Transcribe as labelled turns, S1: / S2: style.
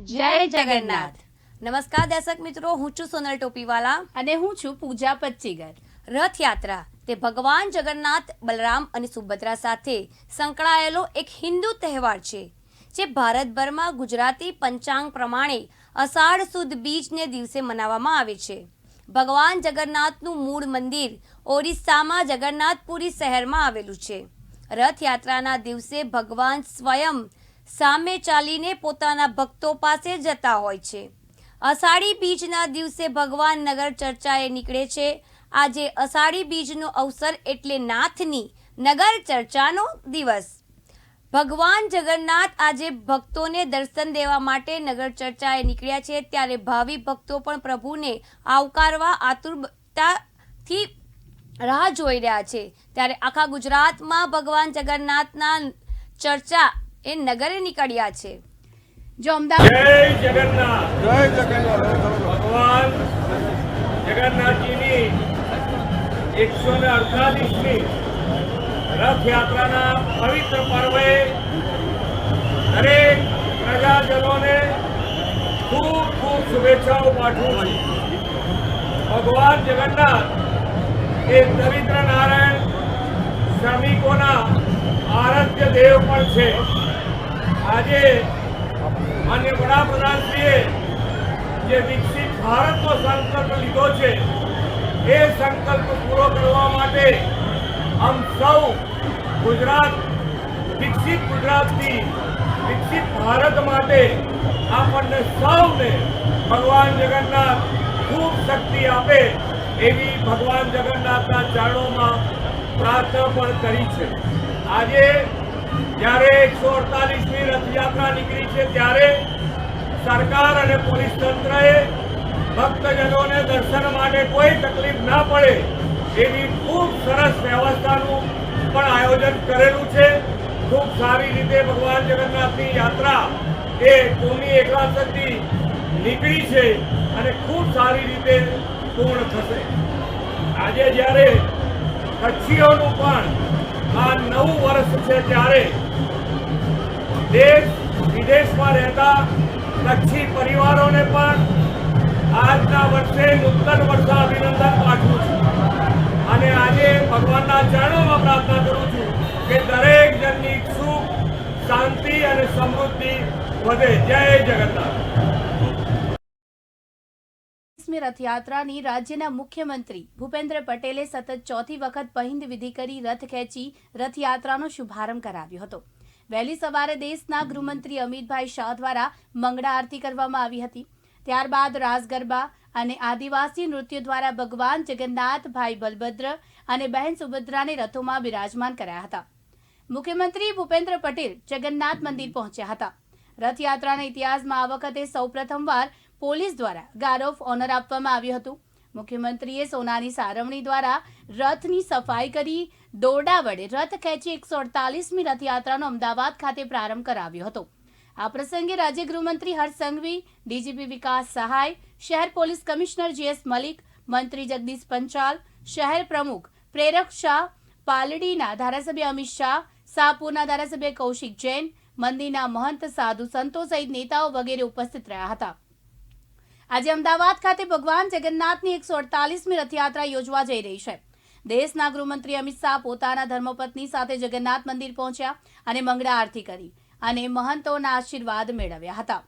S1: જય જગન્નાથ।
S2: નમસ્કાર દર્શક મિત્રો, હું છું સોનલ ટોપીવાલા
S1: અને હું છું પૂજા પચ્ચીગર।
S2: રથયાત્રા તે ભગવાન જગન્નાથ, બલરામ અને સુભદ્રા સાથે સંકળાયેલો એક હિન્દુ તહેવાર છે જે ભારતભરમાં ગુજરાતી પંચાંગ પ્રમાણે અષાઢ સુદ બીજને દિવસે મનાવવામાં આવે છે। ભગવાન જગન્નાથનું મૂળ મંદિર ઓરિસ્સામાં જગન્નાથપુરી શહેરમાં આવેલું છે। રથયાત્રાના દિવસે ભગવાન સ્વયં સામે ચાલીને પોતાના ભક્તો પાસે જતા હોય છે। અષાઢી બીજના દિવસે ભગવાન નગર ચર્ચાએ નીકળે છે। આજે અષાઢી બીજનો અવસર એટલે નાથની નગર ચર્ચાનો દિવસ। ભગવાન જગન્નાથ આજે ભક્તોને દર્શન દેવા માટે નગર ચર્ચાએ નીકળ્યા છે, ત્યારે ભાવિ ભક્તો પણ પ્રભુને આવકારવા આતુરતાથી રાહ જોઈ રહ્યા છે। ત્યારે આખા ગુજરાતમાં ભગવાન જગન્નાથના ચર્ચા એ નગરે નીકળ્યા છે।
S1: જો અમદાવાદ
S3: જય જગન્નાથ, જય જગન્નાથ। ભગવાન જગન્નાથજીની 148મી રથયાત્રાના પવિત્ર પર્વે દરેક પ્રજાજનોને ખૂબ ખૂબ શુભેચ્છાઓ પાઠવું છું। ભગવાન જગન્નાથ એ દરિદ્ર નારાયણ શ્રમિકોના આરાધ્ય દેવ પણ છે। આજે માન્ય વડાપ્રધાનશ્રીએ જે વિકસિત ભારતનો સંકલ્પ લીધો છે એ સંકલ્પ પૂરો કરવા માટે हम સૌ ગુજરાત વિકસિત ગુજરાતથી વિકસિત ભારત માટે આપણને સૌને ભગવાન જગન્નાથ ખૂબ શક્તિ આપે એવી ભગવાન જગન્નાથના ચરણોમાં પ્રાર્થના પણ કરી છે। આજે જ્યારે 148મી રથયાત્રા નીકળી છે ત્યારે સરકાર અને પોલીસ તંત્રએ ભક્તજનોને દર્શન માટે કોઈ તકલીફ ના પડે એવી ખૂબ સરસ વ્યવસ્થાનું પણ આયોજન કરેલું છે। ખૂબ સારી રીતે ભગવાન જગન્નાથની યાત્રા એ કોમી એકલાસથી નીકળી છે અને ખૂબ સારી રીતે પૂર્ણ થશે। આજે જ્યારે કચ્છીઓનું પણ આ નવું વર્ષ છે ત્યારે દેશ વિદેશમાં રહેતા કચ્છી પરિવારોને પણ આજના વર્ષે નૂતન વર્ષ અભિનંદન પાઠવું છું અને આજે ભગવાનના ચરણોમાં પ્રાર્થના કરું છું કે દરેક જણની સુખ, શાંતિ અને સમૃદ્ધિ વધે। જય જગન્નાથ।
S1: રથયાત્રાની રાજ્યના મુખ્યમંત્રી ભૂપેન્દ્ર પટેલે સતત ચોથી વખત પહિંદ વિધિ કરી રથ ખેંચી રથયાત્રાનો શુભારંભ કરાવ્યો હતો। વહેલી સવારે દેશના ગૃહમંત્રી અમિતભાઈ શાહ દ્વારા મંગળા આરતી કરવામાં આવી હતી। ત્યારબાદ રાસ ગરબા અને આદિવાસી નૃત્યો દ્વારા ભગવાન જગન્નાથ, ભાઈ બલભદ્ર અને બહેન સુભદ્રાને રથોમાં બિરાજમાન કર્યા હતા। મુખ્યમંત્રી ભૂપેન્દ્ર પટેલ જગન્નાથ મંદિર પહોંચ્યા હતા। રથયાત્રાના ઇતિહાસમાં આ વખતે સૌપ્રથમવાર પોલીસ દ્વારા ગાર્ડ ઓફ ઓનર આપવામાં આવ્યું હતું। મુખ્યમંત્રીએ સોનાની સારવણી દ્વારા રથની સફાઈ કરી દોરડા વડે રથ ખેંચી 148મી રથયાત્રાનો અમદાવાદ ખાતે પ્રારંભ કરાવ્યો હતો। આ પ્રસંગે રાજ્ય ગૃહમંત્રી હર્ષ સંઘવી, ડીજીપી વિકાસ સહાય, શહેર પોલીસ કમિશનર જીએસ મલિક, મંત્રી જગદીશ પંચાલ, શહેર પ્રમુખ પ્રેરક શાહ, પાલડીના ધારાસભ્ય અમિત શાહ, શાહપુરના ધારાસભ્ય કૌશિક જૈન, મંદિરના મહંત, સાધુ સંતો સહિત નેતાઓ વગેરે ઉપસ્થિત રહ્યા હતા। આજે અમદાવાદ ખાતે ભગવાન જગન્નાથની 148મી રથયાત્રા યોજવા જઈ રહી છે। દેશના ગૃહમંત્રી અમિત શાહ પોતાના ધર્મપત્ની સાથે જગન્નાથ મંદિર પહોંચ્યા અને મંગળા આરતી કરી અને મહંતોના આશીર્વાદ મેળવ્યા હતા।